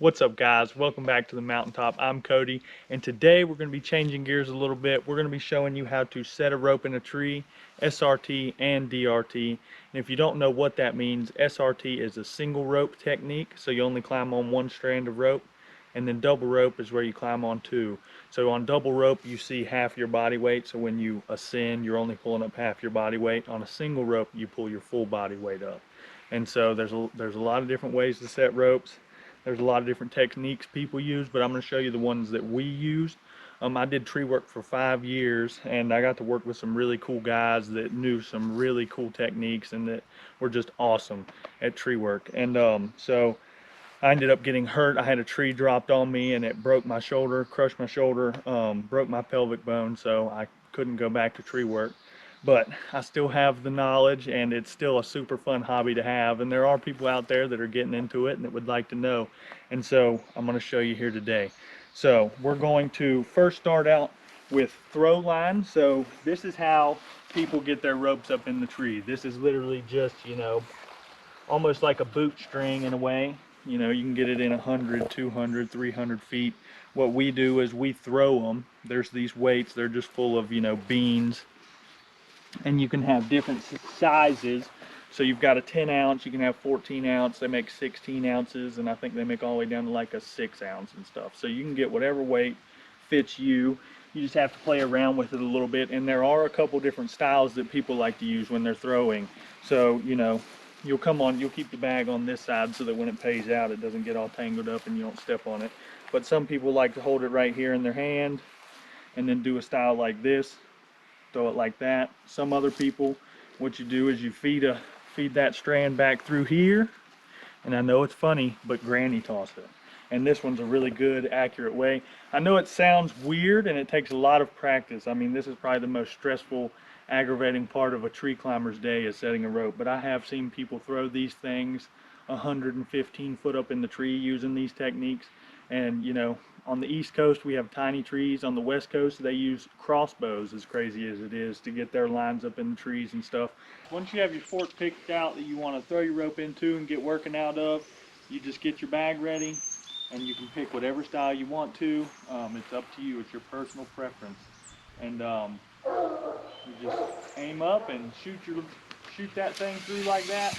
What's up, guys? Welcome back to the Mountaintop. I'm Cody, and today we're going to be changing gears a little bit. We're going to be showing you how to set a rope in a tree, SRT and DRT. And if you don't know what that means, SRT is a single rope technique, so you only climb on one strand of rope, and then double rope is where you climb on two. So on double rope, you see half your body weight, so when you ascend, you're only pulling up half your body weight. On a single rope, you pull your full body weight up. And so there's a lot of different ways to set ropes. There's a lot of different techniques people use, but I'm going to show you the ones that we used. I did tree work for 5 years, and I got to work with some really cool guys that knew some really cool techniques and that were just awesome at tree work. And so I ended up getting hurt. I had a tree dropped on me, and it broke my shoulder, crushed my shoulder, broke my pelvic bone, so I couldn't go back to tree work. But I still have the knowledge, and it's still a super fun hobby to have, and there are people out there that are getting into it and that would like to know, and so I'm going to show you here today. So we're going to first start out with throw line. So this is how people get their ropes up in the tree. This is literally just, almost like a boot string in a way. You can get it in 100, 200, 300 feet. What we do is we throw them. There's these weights, they're just full of, beans, and you can have different sizes. So you've got a 10 ounce, you can have 14 ounce, they make 16 ounces, and I think they make all the way down to like a 6 ounce and stuff. So you can get whatever weight fits you. You just have to play around with it a little bit, and there are a couple different styles that people like to use when they're throwing. So, you'll keep the bag on this side so that when it pays out, it doesn't get all tangled up and you don't step on it. But some people like to hold it right here in their hand and then do a style like this. Throw it like that. Some other people, what you do is you feed that strand back through here, and I know it's funny, but granny toss it. And this one's a really good, accurate way. I know it sounds weird and it takes a lot of practice. I mean, this is probably the most stressful, aggravating part of a tree climber's day is setting a rope. But I have seen people throw these things 115 foot up in the tree using these techniques. And on the East Coast, we have tiny trees. On the West Coast, they use crossbows, as crazy as it is, to get their lines up in the trees and stuff. Once you have your fork picked out that you want to throw your rope into and get working out of, you just get your bag ready, and you can pick whatever style you want to. It's up to you. It's your personal preference. And you just aim up and shoot that thing through like that.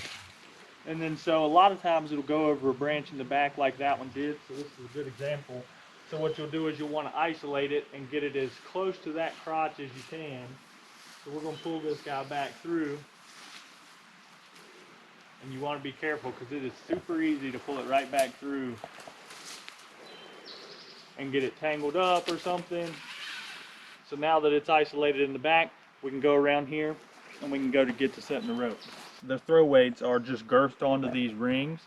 And then so a lot of times it'll go over a branch in the back like that one did. So this is a good example. So what you'll do is you'll want to isolate it and get it as close to that crotch as you can. So we're going to pull this guy back through. And you want to be careful because it is super easy to pull it right back through and get it tangled up or something. So now that it's isolated in the back, we can go around here and we can go to get to setting the rope. The throw weights are just girthed onto these rings,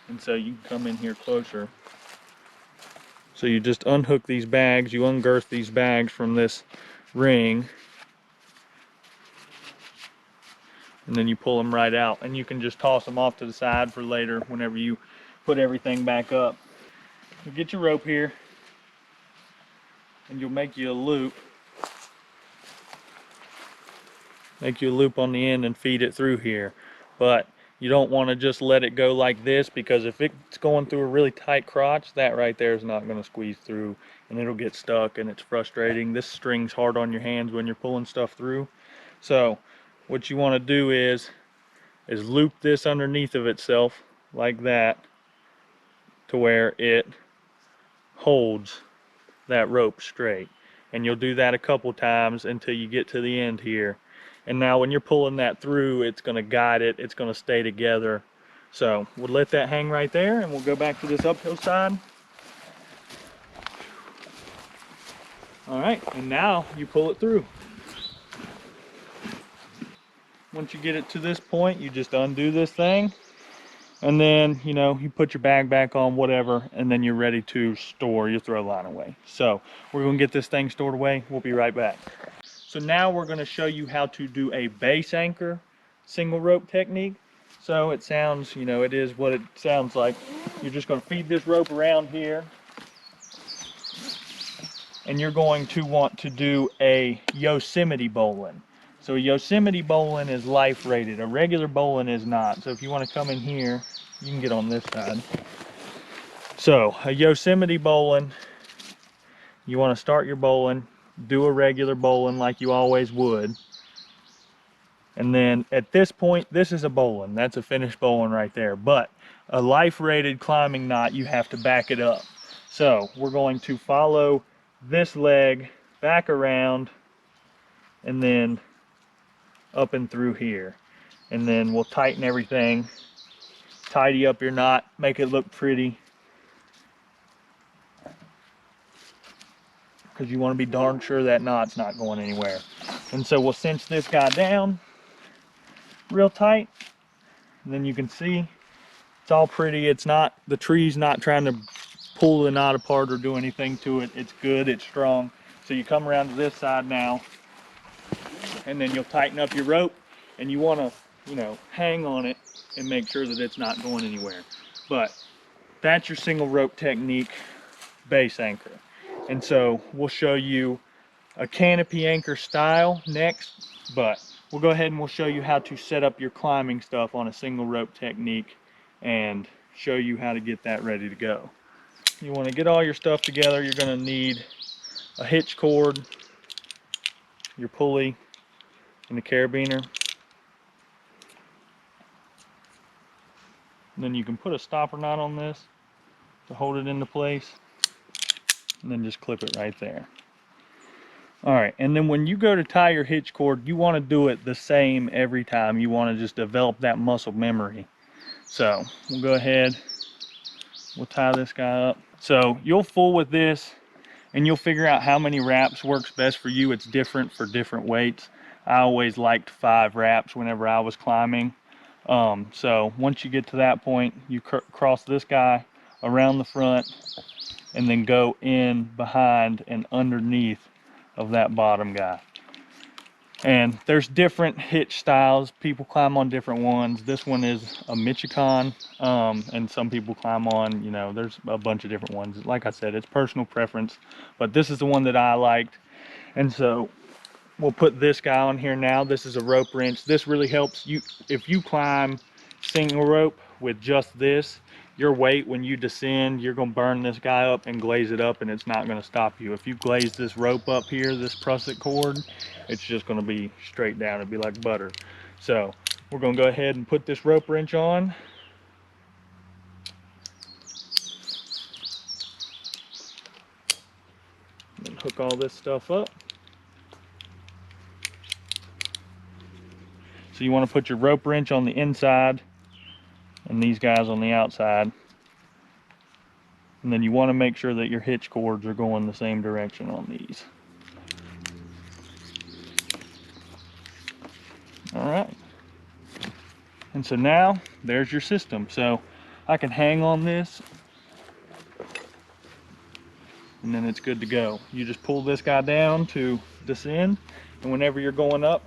and so you can come in here closer. So you just unhook these bags, you ungirth these bags from this ring, and then you pull them right out, and you can just toss them off to the side for later whenever you put everything back up. You get your rope here, and you'll make you a loop. Make you a loop on the end and feed it through here. But you don't want to just let it go like this, because if it's going through a really tight crotch, that right there is not going to squeeze through and it'll get stuck, and it's frustrating. This string's hard on your hands when you're pulling stuff through. So what you want to do is loop this underneath of itself like that to where it holds that rope straight. And you'll do that a couple times until you get to the end here. And now when you're pulling that through, it's going to guide it, it's going to stay together. So we'll let that hang right there, and we'll go back to this uphill side. All right, and now you pull it through. Once you get it to this point, you just undo this thing, and then you put your bag back on, whatever, and then you're ready to store your throw line away. So we're going to get this thing stored away. We'll be right back. So now we're going to show you how to do a base anchor single rope technique. So it sounds, it is what it sounds like. You're just going to feed this rope around here, and you're going to want to do a Yosemite bowline. So a Yosemite bowline is life rated. A regular bowline is not. So if you want to come in here, you can get on this side. So a Yosemite bowline, you want to start your bowline, do a regular bowline like you always would. And then at this point, this is a bowline. That's a finished bowline right there. But a life rated climbing knot, you have to back it up. So we're going to follow this leg back around and then up and through here. And then we'll tighten everything, tidy up your knot, make it look pretty. Because you want to be darn sure that knot's not going anywhere. And so we'll cinch this guy down real tight. And then you can see it's all pretty. It's not, the tree's not trying to pull the knot apart or do anything to it. It's good, it's strong. So you come around to this side now, and then you'll tighten up your rope, and you want to, you know, hang on it and make sure that it's not going anywhere. But that's your single rope technique base anchor. And so we'll show you a canopy anchor style next, but we'll go ahead and we'll show you how to set up your climbing stuff on a single rope technique and show you how to get that ready to go. You want to get all your stuff together. You're going to need a hitch cord, your pulley, and the carabiner. And then you can put a stopper knot on this to hold it into place, and then just clip it right there. All right, and then when you go to tie your hitch cord, you want to do it the same every time. You want to just develop that muscle memory. So we'll go ahead, we'll tie this guy up. So you'll fool with this and you'll figure out how many wraps works best for you. It's different for different weights. I always liked 5 wraps whenever I was climbing. So once you get to that point, you cross this guy around the front and then go in behind and underneath of that bottom guy. And there's different hitch styles. People climb on different ones. This one is a Michicon, and some people climb on, you know, there's a bunch of different ones. Like I said, it's personal preference, but this is the one that I liked. And so we'll put this guy on here now. This is a rope wrench. This really helps you if you climb single rope with just this. Your weight, when you descend, you're going to burn this guy up and glaze it up, and it's not going to stop you. If you glaze this rope up here, this prusik cord, it's just going to be straight down. It'll be like butter. So we're going to go ahead and put this rope wrench on. And hook all this stuff up. So you want to put your rope wrench on the inside and these guys on the outside. And then you want to make sure that your hitch cords are going the same direction on these. All right. And so now there's your system. So I can hang on this and then it's good to go. You just pull this guy down to descend, and whenever you're going up,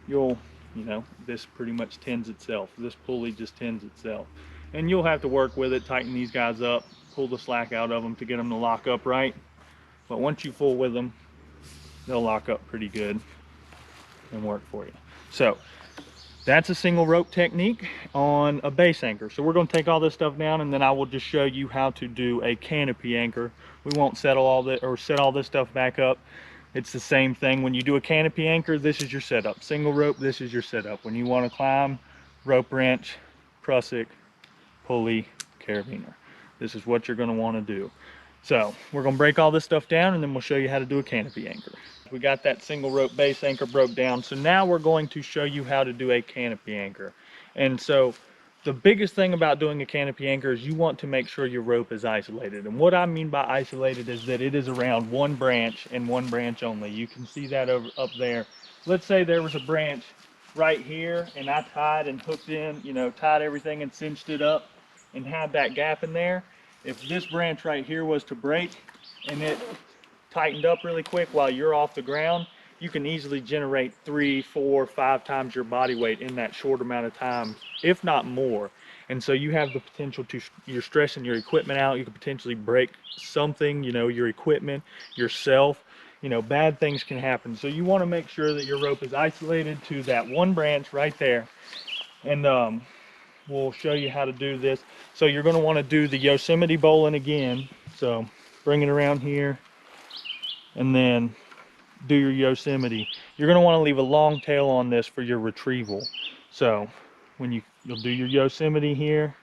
you'll, you know, this pretty much tends itself. This pulley just tends itself. And you'll have to work with it, tighten these guys up, pull the slack out of them to get them to lock up right. But once you fool with them, they'll lock up pretty good and work for you. So that's a single rope technique on a base anchor. So we're going to take all this stuff down, and then I will just show you how to do a canopy anchor. We won't settle all that or set all this stuff back up. It's the same thing. When you do a canopy anchor, this is your setup. Single rope, this is your setup. When you want to climb, rope wrench, prusik, pulley, carabiner. This is what you're going to want to do. So we're going to break all this stuff down, and then we'll show you how to do a canopy anchor. We got that single rope base anchor broke down. So now we're going to show you how to do a canopy anchor. And so the biggest thing about doing a canopy anchor is you want to make sure your rope is isolated. And what I mean by isolated is that it is around one branch and one branch only. You can see that up there. Let's say there was a branch right here and I tied and hooked in, you know, tied everything and cinched it up and had that gap in there. If this branch right here was to break and it tightened up really quick while you're off the ground, you can easily generate 3, 4, 5 times your body weight in that short amount of time, if not more. And so you have the potential to, you're stressing your equipment out. You could potentially break something, you know, your equipment, yourself, you know, bad things can happen. So you want to make sure that your rope is isolated to that one branch right there. And we'll show you how to do this. So you're going to want to do the Yosemite bowline again. So bring it around here and then do your Yosemite. You're going to want to leave a long tail on this for your retrieval. So when you'll do your Yosemite here.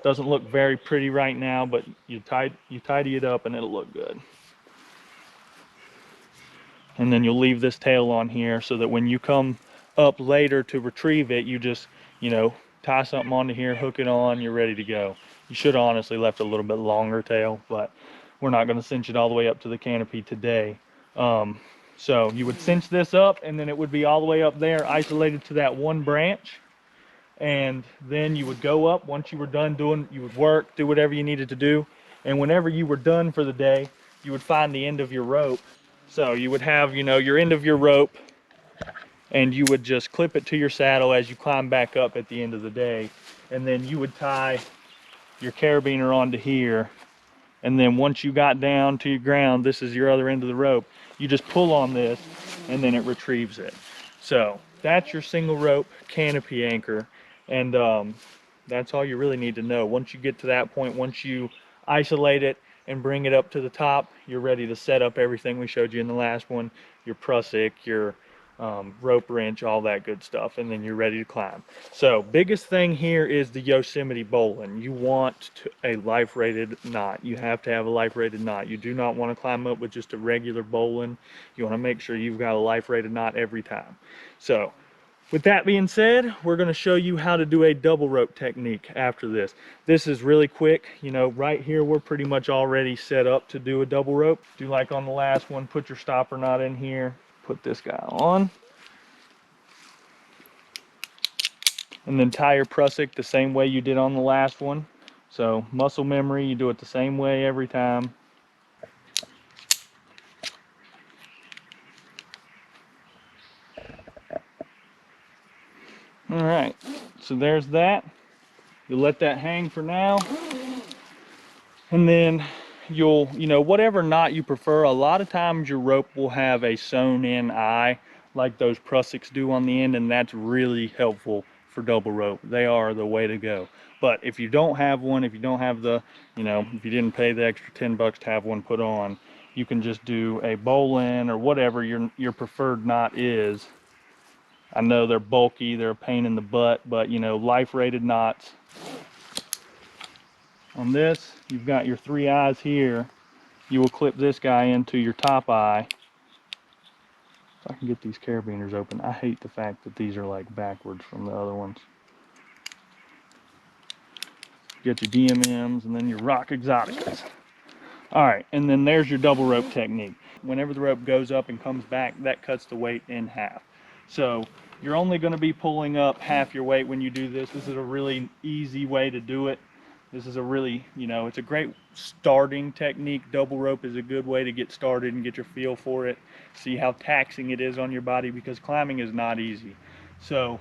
Doesn't look very pretty right now, but you tidy it up and it'll look good. And then you'll leave this tail on here so that when you come up later to retrieve it, you just, tie something onto here, hook it on, you're ready to go. You should have honestly left a little bit longer tail, but we're not going to cinch it all the way up to the canopy today. So you would cinch this up and then it would be all the way up there, isolated to that one branch. And then you would go up once you were done doing, you would work, do whatever you needed to do. And whenever you were done for the day, you would find the end of your rope. So you would have, your end of your rope, and you would just clip it to your saddle as you climb back up at the end of the day. And then you would tie your carabiner onto here. And then once you got down to your ground, this is your other end of the rope. You just pull on this and then it retrieves it. So that's your single rope canopy anchor. And that's all you really need to know. Once you get to that point, once you isolate it and bring it up to the top, you're ready to set up everything we showed you in the last one, your prusik, your rope wrench, all that good stuff, and then you're ready to climb. So biggest thing here is the Yosemite bowline. You want a life rated knot. You have to have a life rated knot. You do not want to climb up with just a regular bowline. You want to make sure you've got a life rated knot every time. So with that being said, we're going to show you how to do a double rope technique after this. This is really quick. Right here, we're pretty much already set up to do a double rope. Do like on the last one, put your stopper knot in here, put this guy on, and then tie your prusik the same way you did on the last one. So muscle memory, you do it the same way every time. All right, so there's that. You'll let that hang for now. And then you'll, whatever knot you prefer, a lot of times your rope will have a sewn in eye like those prusiks do on the end, and that's really helpful for double rope. They are the way to go. But if you don't have one, if you don't have the, if you didn't pay the extra 10 bucks to have one put on, you can just do a bowline or whatever your preferred knot is. I know they're bulky, they're a pain in the butt, but life rated knots. On this, you've got your 3 eyes here. You will clip this guy into your top eye. If I can get these carabiners open. I hate the fact that these are like backwards from the other ones. You get your DMMs and then your Rock Exoticas. Alright, and then there's your double rope technique. Whenever the rope goes up and comes back, that cuts the weight in half. So you're only going to be pulling up half your weight when you do this. This is a really easy way to do it. This is a really, it's a great starting technique. Double rope is a good way to get started and get your feel for it. See how taxing it is on your body, because climbing is not easy. So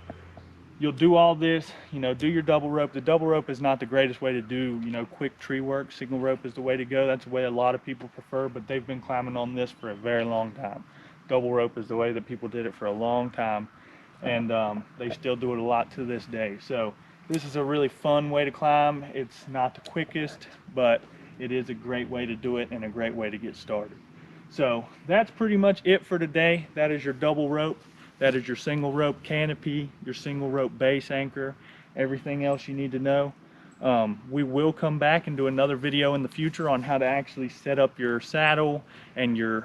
you'll do all this, do your double rope. The double rope is not the greatest way to do, quick tree work. Single rope is the way to go. That's the way a lot of people prefer, but they've been climbing on this for a very long time. Double rope is the way that people did it for a long time, and they still do it a lot to this day. So this is a really fun way to climb. It's not the quickest, but it is a great way to do it and a great way to get started. So that's pretty much it for today. That is your double rope. That is your single rope canopy, your single rope base anchor, everything else you need to know. We will come back and do another video in the future on how to actually set up your saddle and your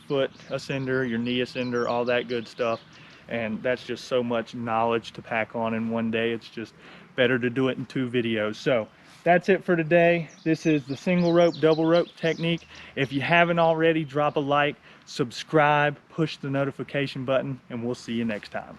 foot ascender, your knee ascender, all that good stuff. And that's just so much knowledge to pack on in one day. It's just better to do it in 2 videos. So that's it for today. This is the single rope, double rope technique. If you haven't already, drop a like, subscribe, push the notification button, and we'll see you next time.